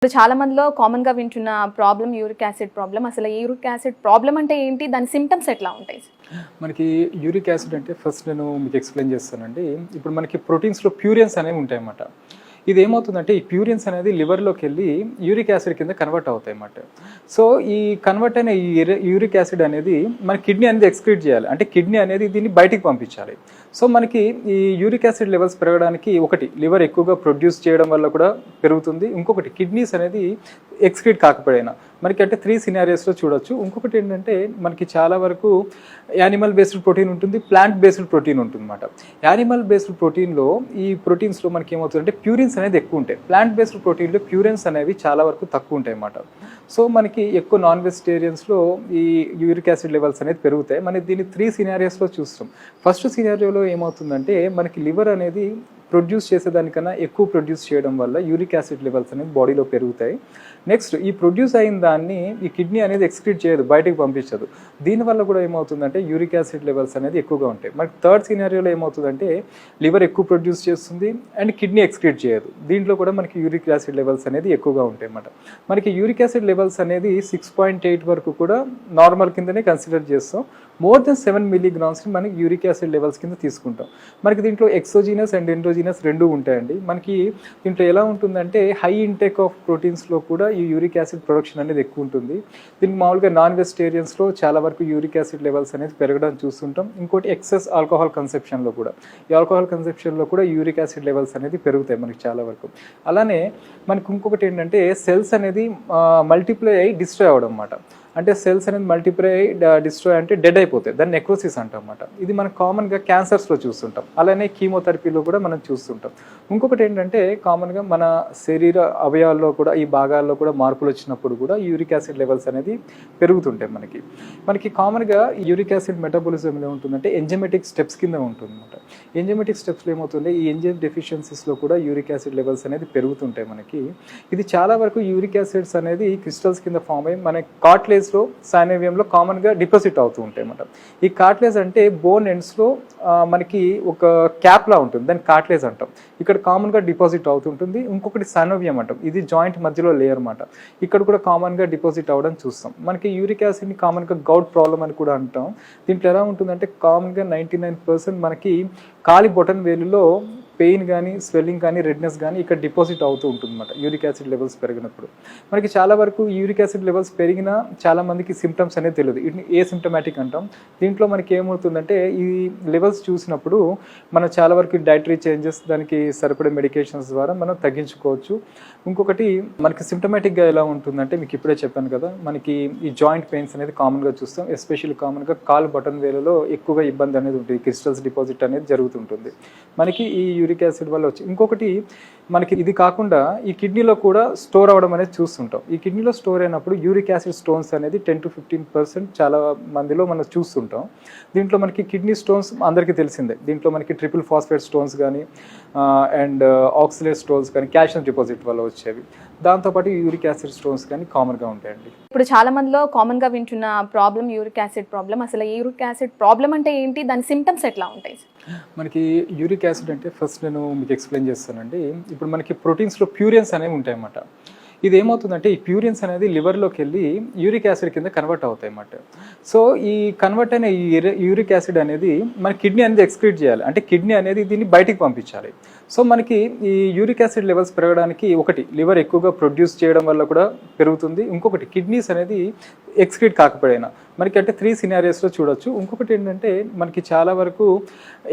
ఇప్పుడు చాలా మందిలో కామన్‌గా వింటున్న ప్రాబ్లమ్ యూరిక్ యాసిడ్ ప్రాబ్లమ్. అసలు యూరిక్ యాసిడ్ ప్రాబ్లమ్ అంటే ఏంటి? దాని సింప్టమ్స్ ఎట్లా ఉంటాయి? మనకి యూరిక్ యాసిడ్ అంటే ఫస్ట్ నేను మీకు ఎక్స్‌ప్లెయిన్ చేస్తానండి. ఇప్పుడు మనకి ప్రోటీన్స్‌లో ప్యూరిన్స్ అనేవి ఉంటాయన్నమాట. ఇది ఏమవుతుందంటే ఈ ప్యూరిన్స్ అనేది లివర్‌లోకి వెళ్ళి యూరిక్ యాసిడ్ కింద కన్వర్ట్ అవుతాయన్నమాట. సో ఈ కన్వర్ట్ అయిన ఈ యూరిక్ యాసిడ్ అనేది మన కిడ్నీ అనేది ఎక్స్క్రీట్ చేయాలి. అంటే కిడ్నీ అనేది దీన్ని బయటికి పంపించాలి. సో మనకి ఈ యూరిక్ యాసిడ్ లెవెల్స్ పెరగడానికి ఒకటి లివర్ ఎక్కువగా ప్రొడ్యూస్ చేయడం వల్ల కూడా పెరుగుతుంది. ఇంకొకటి కిడ్నీస్ అనేది ఎక్స్క్రీట్ కాకపోయినా మనకి అంటే 3 సినారియోస్లో చూడొచ్చు. ఇంకొకటి ఏంటంటే మనకి చాలా వరకు యానిమల్ బేస్డ్ ప్రోటీన్ ఉంటుంది, ప్లాంట్ బేస్డ్ ప్రోటీన్ ఉంటుంది అన్నమాట. యానిమల్ బేస్డ్ ప్రోటీన్లో ఈ ప్రోటీన్స్లో మనకి ఏమవుతుందంటే ప్యూరిన్స్ అనేది ఎక్కువ ఉంటాయి. ప్లాంట్ బేస్డ్ ప్రోటీన్లో ప్యూరిన్స్ అనేవి చాలా వరకు తక్కువ ఉంటాయి అన్నమాట. సో మనకి ఎక్కువ నాన్ వెజిటేరియన్స్లో ఈ యూరిక్ యాసిడ్ లెవెల్స్ అనేది పెరుగుతాయి. మనకి దీన్ని 3 సినారియోస్లో చూస్తాం. ఫస్ట్ సినారియోలో ఏమవుతుందంటే మనకి లివర్ అనేది ప్రొడ్యూస్ చేసేదానికన్నా ఎక్కువ ప్రొడ్యూస్ చేయడం వల్ల యూరిక్ యాసిడ్ లెవెల్స్ అనేవి బాడీలో పెరుగుతాయి. నెక్స్ట్ ఈ ప్రొడ్యూస్ అయిన దాన్ని ఈ కిడ్నీ అనేది ఎక్స్క్రీట్ చేయదు, బయటకు పంపించదు. దీనివల్ల కూడా ఏమవుతుందంటే యూరిక్ యాసిడ్ లెవెల్స్ అనేది ఎక్కువగా ఉంటాయి. మనకి థర్డ్ సినారియోలో ఏమవుతుందంటే లివర్ ఎక్కువ ప్రొడ్యూస్ చేస్తుంది అండ్ కిడ్నీ ఎక్స్క్రీట్ చేయదు. దీంట్లో కూడా మనకి యూరిక్ యాసిడ్ లెవెల్స్ అనేది ఎక్కువగా ఉంటాయి అన్నమాట. మనకి యూరిక్ యాసిడ్ లెవెల్స్ అనేది 6.8 వరకు కూడా నార్మల్ కిందనే కన్సిడర్ చేస్తాం. మోర్ దెన్ 7 మిల్లీగ్రామ్స్ని మనకి యూరిక్ యాసిడ్ లెవెల్స్ కింద తీసుకుంటాం. మనకి దీంట్లో ఎక్సోజీనస్ అండ్ ఎండోజీనస్ రెండు ఉంటాయండి. మనకి దీంట్లో ఎలా ఉంటుందంటే హై ఇంటేక్ ఆఫ్ ప్రోటీన్స్లో కూడా ఈ యూరిక్ యాసిడ్ ప్రొడక్షన్ అనేది ఎక్కువ ఉంటుంది. దీనికి మామూలుగా నాన్ వెజిటేరియన్స్లో చాలా వరకు యూరిక్ యాసిడ్ లెవెల్స్ అనేది పెరగడం చూస్తుంటాం. ఇంకోటి ఎక్సెస్ ఆల్కహాల్ కన్సెప్షన్లో కూడా ఈ ఆల్కహాల్ కన్సెప్షన్లో కూడా యూరిక్ యాసిడ్ లెవెల్స్ అనేది పెరుగుతాయి మనకి చాలా వరకు. అలానే మనకి ఇంకొకటి ఏంటంటే సెల్స్ అనేది మల్టిప్లై అయ్యి డిస్ట్రాయ్ అవ్వడం అన్నమాట. అంటే సెల్స్ అనేది మల్టిప్లై డిస్ట్రాయ్ అంటే డెడ్ అయిపోతాయి, దాన్ని నెక్రోసిస్ అంటాం అన్నమాట. ఇది మనం కామన్గా క్యాన్సర్స్లో చూస్తుంటాం, అలానే కీమోథెరపీలో కూడా మనం చూస్తుంటాం. ఇంకొకటి ఏంటంటే కామన్గా మన శరీర అవయవాల్లో కూడా ఈ భాగాల్లో కూడా మార్పులు వచ్చినప్పుడు కూడా యూరిక్ యాసిడ్ లెవెల్స్ అనేది పెరుగుతుంటాయి. మనకి కామన్గా యూరిక్ యాసిడ్ మెటబాలిజంలో ఉంటుందంటే ఎంజైమెటిక్ స్టెప్స్ కింద ఉంటుంది అన్నమాట. ఎంజైమెటిక్ స్టెప్స్లో ఏమవుతుంది, ఈ ఎంజైమ్ డెఫిషియన్సీస్లో కూడా యూరిక్ యాసిడ్ లెవెల్స్ అనేది పెరుగుతుంటాయి మనకి. ఇది చాలా వరకు యూరిక్ యాసిడ్స్ అనేది క్రిస్టల్స్ కింద ఫామ్ అయ్యి మన కార్ట్లేజ్లో సైనోవియంలో కామన్గా డిపాజిట్ అవుతూ ఉంటాయి అన్నమాట. ఈ కార్ట్లేజ్ అంటే బోన్ ఎండ్స్లో మనకి ఒక క్యాప్లా ఉంటుంది, దాన్ని కార్ట్లేజ్ అంటాం. ఇక్కడ కామన్గా డిపాజిట్ అవుతుంటుంది. ఇంకొకటి సైనోవియం అంటాం, ఇది జాయింట్ మధ్యలో లేయర్ అన్నమాట. ఇక్కడ కూడా కామన్గా డిపాజిట్ అవ్వడం చూస్తాం. మనకి యూరిక్ యాసిడ్ని కామన్గా గౌట్ ప్రాబ్లం అని కూడా అంటాం. దీంట్లో ఎలా ఉంటుందంటే కామన్గా 99% మనకి కాలి బొటన్ వేలులో పెయిన్ కానీ స్వెల్లింగ్ కానీ రెడ్నెస్ కానీ ఇక్కడ డిపాజిట్ అవుతూ ఉంటుంది అన్నమాట యూరిక్ యాసిడ్ లెవెల్స్ పెరిగినప్పుడు. మనకి చాలా వరకు యూరిక్ యాసిడ్ లెవెల్స్ పెరిగినా చాలా మందికి సిమ్టమ్స్ అనేది తెలియదు, వీటిని ఏ సిమ్టమాటిక్ అంటాం. దీంట్లో మనకి ఏమవుతుందంటే ఈ లెవెల్స్ చూసినప్పుడు మనం చాలా వరకు డైటరీ చేంజెస్, దానికి సరిపడే మెడికేషన్స్ ద్వారా మనం తగ్గించుకోవచ్చు. ఇంకొకటి మనకి సిమ్టమాటిక్గా ఎలా ఉంటుందంటే మీకు ఇప్పుడే చెప్పాను కదా, మనకి ఈ జాయింట్ పెయిన్స్ అనేది కామన్గా చూస్తాం. ఎస్పెషల్లీ కామన్గా కాలు బటన్ వేలలో ఎక్కువగా ఇబ్బంది అనేది ఉంటుంది, క్రిస్టల్స్ డిపాజిట్ అనేది జరుగుతుంటుంది మనకి ఈ యూరిక్ యాసిడ్ వల్ల వచ్చి. ఇంకొకటి మనకి ఇది కాకుండా ఈ కిడ్నీలో కూడా స్టోర్ అవ్వడం అనేది చూస్తుంటాం. ఈ కిడ్నీలో స్టోర్ అయినప్పుడు యూరిక్ యాసిడ్ స్టోన్స్ అనేది 10 to 15% చాలా మందిలో మనం చూస్తుంటాం. దీంట్లో మనకి కిడ్నీ స్టోన్స్ అందరికీ తెలిసిందే. దీంట్లో మనకి ట్రిపుల్ ఫాస్ఫేట్ స్టోన్స్ కానీ అండ్ ఆక్సిలేట్ స్టోన్స్ కానీ కాల్షియం డిపాజిట్ వల్ల వచ్చేవి. దాంతోపాటు యూరిక్ యాసిడ్ స్టోన్స్ కానీ కామన్గా ఉంటాయండి. ఇప్పుడు చాలా మందిలో కామన్‌గా వింటున్న ప్రాబ్లమ్ యూరిక్ యాసిడ్ ప్రాబ్లమ్. అసలు యూరిక్ యాసిడ్ ప్రాబ్లమ్ అంటే ఏంటి? దాని సింప్టమ్స్ ఎట్లా ఉంటాయి? మనకి యూరిక్ యాసిడ్ అంటే ఫస్ట్ నేను మీకు ఎక్స్ప్లెయిన్ చేస్తానండి. ఇప్పుడు మనకి ప్రోటీన్స్లో ప్యూరిన్స్ అనేవి ఉంటాయి అన్నమాట. ఇది ఏమవుతుందంటే ఈ ప్యూరిన్స్ అనేది లివర్లోకి వెళ్ళి యూరిక్ యాసిడ్ కింద కన్వర్ట్ అవుతాయి అన్నమాట. సో ఈ కన్వర్ట్ అయిన ఈ యూరిక్ యాసిడ్ అనేది మన కిడ్నీ అనేది ఎక్స్క్రీట్ చేయాలి. అంటే కిడ్నీ అనేది దీన్ని బయటికి పంపించాలి. సో మనకి ఈ యూరిక్ యాసిడ్ లెవెల్స్ పెరగడానికి ఒకటి లివర్ ఎక్కువగా ప్రొడ్యూస్ చేయడం వల్ల కూడా పెరుగుతుంది. ఇంకొకటి కిడ్నీస్ అనేది ఎక్స్క్రీట్ కాకపోయినా మనకి అంటే 3 సినారియోస్లో చూడొచ్చు. ఇంకొకటి ఏంటంటే మనకి చాలా వరకు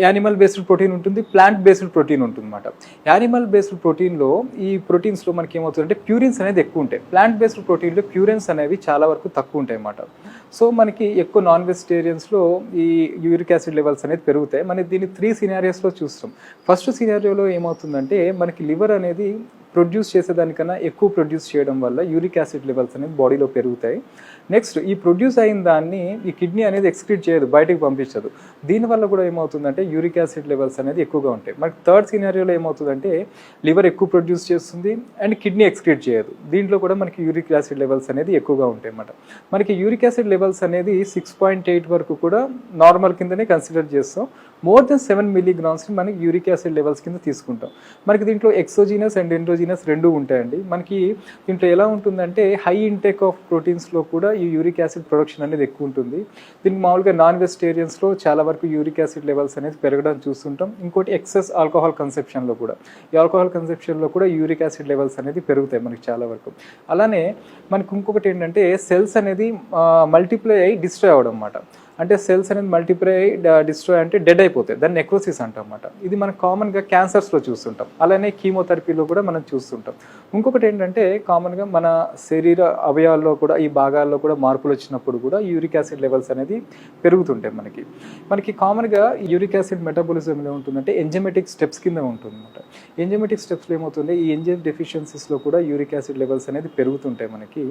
యానిమల్ బేస్డ్ ప్రోటీన్ ఉంటుంది, ప్లాంట్ బేస్డ్ ప్రోటీన్ ఉంటుంది అన్నమాట. యానిమల్ బేస్డ్ ప్రోటీన్లో ఈ ప్రోటీన్స్లో మనకి ఏమవుతుందంటే ప్యూరిన్స్ అనేది ఎక్కువ ఉంటాయి. ప్లాంట్ బేస్డ్ ప్రోటీన్లో ప్యూరిన్స్ అనేవి చాలా వరకు తక్కువ ఉంటాయి అన్నమాట. సో మనకి ఎక్కువ నాన్ వెజిటేరియన్స్లో ఈ యూరిక్ యాసిడ్ లెవెల్స్ అనేది పెరుగుతాయి. మనకి దీన్ని 3 సినారియోస్లో చూస్తాం. ఫస్ట్ సినారియోలో ఏమవుతుందంటే మనకి లివర్ అనేది ప్రొడ్యూస్ చేసేదానికన్నా ఎక్కువ ప్రొడ్యూస్ చేయడం వల్ల యూరిక్ యాసిడ్ లెవెల్స్ అనేది బాడీలో పెరుగుతాయి. నెక్స్ట్ ఈ ప్రొడ్యూస్ అయిన దాన్ని ఈ కిడ్నీ అనేది ఎక్స్క్రీట్ చేయదు, బయటకు పంపించదు. దీనివల్ల కూడా ఏమవుతుందంటే యూరిక్ యాసిడ్ లెవెల్స్ అనేది ఎక్కువగా ఉంటాయి. మనకి థర్డ్ సినారియోలో ఏమవుతుందంటే లివర్ ఎక్కువ ప్రొడ్యూస్ చేస్తుంది అండ్ కిడ్నీ ఎక్స్క్రీట్ చేయదు. దీంట్లో కూడా మనకి యూరిక్ యాసిడ్ లెవెల్స్ అనేది ఎక్కువగా ఉంటాయి అన్నమాట. మనకి యూరిక్ యాసిడ్ లెవెల్స్ అనేది 6.8 వరకు కూడా నార్మల్ కిందనే కన్సిడర్ చేస్తాం. మోర్ దెన్ 7 మిల్లీగ్రామ్స్ని మనకి యూరిక్ యాసిడ్ లెవెల్స్ కింద తీసుకుంటాం. మనకి దీంట్లో ఎక్సోజీనస్ అండ్ ఎండోజీనస్ హెట్రోజీనస్ రెండు ఉంటాయండి. మనకి దీంట్లో ఎలా ఉంటుందంటే హై ఇంటేక్ ఆఫ్ ప్రోటీన్స్లో కూడా ఈ యూరిక్ యాసిడ్ ప్రొడక్షన్ అనేది ఎక్కువ ఉంటుంది. దీనికి మామూలుగా నాన్ వెజిటేరియన్స్లో చాలా వరకు యూరిక్ యాసిడ్ లెవెల్స్ అనేది పెరగడం చూస్తుంటాం. ఇంకోటి ఎక్సెస్ ఆల్కహాల్ కన్సెప్షన్లో కూడా, ఈ ఆల్కహాల్ కన్సెప్షన్లో కూడా యూరిక్ యాసిడ్ లెవెల్స్ అనేది పెరుగుతాయి మనకి చాలా వరకు. అలానే మనకి ఇంకొకటి ఏంటంటే సెల్స్ అనేది మల్టిప్లై అయ్యి డిస్ట్రాయ్ అవ్వడం అన్నమాట. అంటే సెల్స్ అనేది మల్టిప్లై డిస్ట్రాయ్ అంటే డెడ్ అయిపోతాయి, దాన్ని నెక్రోసిస్ అంటాం అన్నమాట. ఇది మనం కామన్గా క్యాన్సర్స్లో చూస్తుంటాం, అలానే కీమోథెరపీలో కూడా మనం చూస్తుంటాం. ఇంకొకటి ఏంటంటే కామన్గా మన శరీర అవయవాల్లో కూడా ఈ భాగాల్లో కూడా మార్పులు వచ్చినప్పుడు కూడా యూరిక్ యాసిడ్ లెవెల్స్ అనేది పెరుగుతుంటాయి మనకి కామన్గా యూరిక్ యాసిడ్ మెటబాలిజం ఎలా ఉంటుందంటే ఎంజైమేటిక్ స్టెప్స్ కింద ఉంటుంది అన్నమాట. ఎంజైమేటిక్ స్టెప్స్లో ఏమవుతుంది, ఈ ఎంజైమ్ డెఫిషియన్సీస్లో కూడా యూరిక్ యాసిడ్ లెవెల్స్ అనేది పెరుగుతుంటాయి మనకి.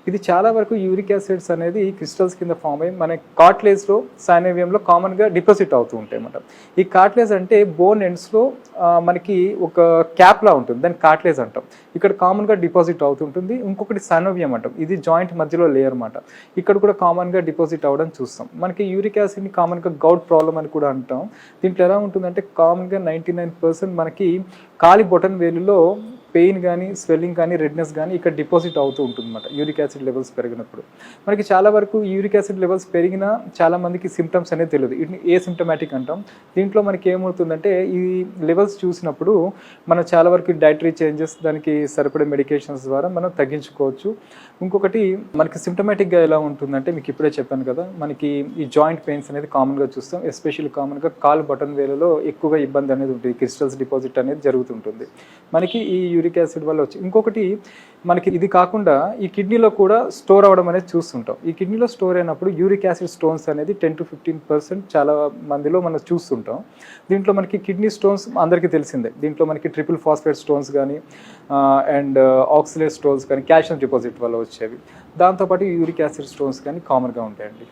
ఇది చాలా వరకు యూరిక్ యాసిడ్స్ అనేది క్రిస్టల్స్ కింద ఫామ్ అయ్యి మన కార్టిలేజ్లో సైనోవియంలో కామన్గా డిపాజిట్ అవుతూ ఉంటాయి అన్నమాట. ఈ కార్టిలేజ్ అంటే బోన్ ఎండ్స్లో మనకి ఒక క్యాప్లా ఉంటుంది, దాన్ని కార్టిలేజ్ అంటాం. ఇక్కడ కామన్గా డిపాజిట్ అవుతుంటుంది. ఇంకొకటి సైనోవియం అంటాం, ఇది జాయింట్ మధ్యలో లేయర్ అన్నమాట. ఇక్కడ కూడా కామన్గా డిపాజిట్ అవ్వడం చూస్తాం. మనకి యూరిక్ యాసిడ్ని కామన్గా గౌట్ ప్రాబ్లం అని కూడా అంటాం. దీంట్లో ఎలా ఉంటుందంటే కామన్గా 99% మనకి కాలి బొటన్ వేలులో పెయిన్ కానీ స్వెల్లింగ్ కానీ రెడ్నెస్ కానీ ఇక్కడ డిపాజిట్ అవుతూ ఉంటుంది అన్నమాట యూరిక్ యాసిడ్ లెవెల్స్ పెరిగినప్పుడు. మనకి చాలా వరకు యూరిక్ యాసిడ్ లెవెల్స్ పెరిగినా చాలా మందికి సిమ్టమ్స్ అనేది తెలియదు, ఇది ఏ సిమ్టమాటిక్ అంటాం. దీంట్లో మనకి ఏమవుతుందంటే ఈ లెవెల్స్ చూసినప్పుడు మనం చాలా వరకు డైటరీ చేంజెస్, దానికి సరిపడే మెడికేషన్స్ ద్వారా మనం తగ్గించుకోవచ్చు. ఇంకొకటి మనకి సిమ్టమాటిక్గా ఎలా ఉంటుందంటే మీకు ఇప్పుడే చెప్పాను కదా, మనకి ఈ జాయింట్ పెయిన్స్ అనేది కామన్గా చూస్తాం. ఎస్పెషల్లీ కామన్గా కాలు బటన్ వేలలో ఎక్కువగా ఇబ్బంది అనేది ఉంటుంది, క్రిస్టల్స్ డిపాజిట్ అనేది జరుగుతుంటుంది మనకి ఈ యూరిక్ యాసిడ్ వల్ల వచ్చి. ఇంకొకటి మనకి ఇది కాకుండా ఈ కిడ్నీలో కూడా స్టోర్ అవ్వడం అనేది చూస్తుంటాం. ఈ కిడ్నీలో స్టోర్ అయినప్పుడు యూరిక్ యాసిడ్ స్టోన్స్ అనేది 10 to 15% చాలా మందిలో మనం చూస్తుంటాం. దీంట్లో మనకి కిడ్నీ స్టోన్స్ అందరికీ తెలిసిందే. దీంట్లో మనకి ట్రిపుల్ ఫాస్ఫేట్ స్టోన్స్ కానీ అండ్ ఆక్సిలేట్ స్టోన్స్ కానీ కాల్షియం డిపాజిట్ వల్ల వచ్చేవి. దాంతోపాటు యూరిక్ యాసిడ్ స్టోన్స్ కానీ కామన్గా ఉంటాయండి.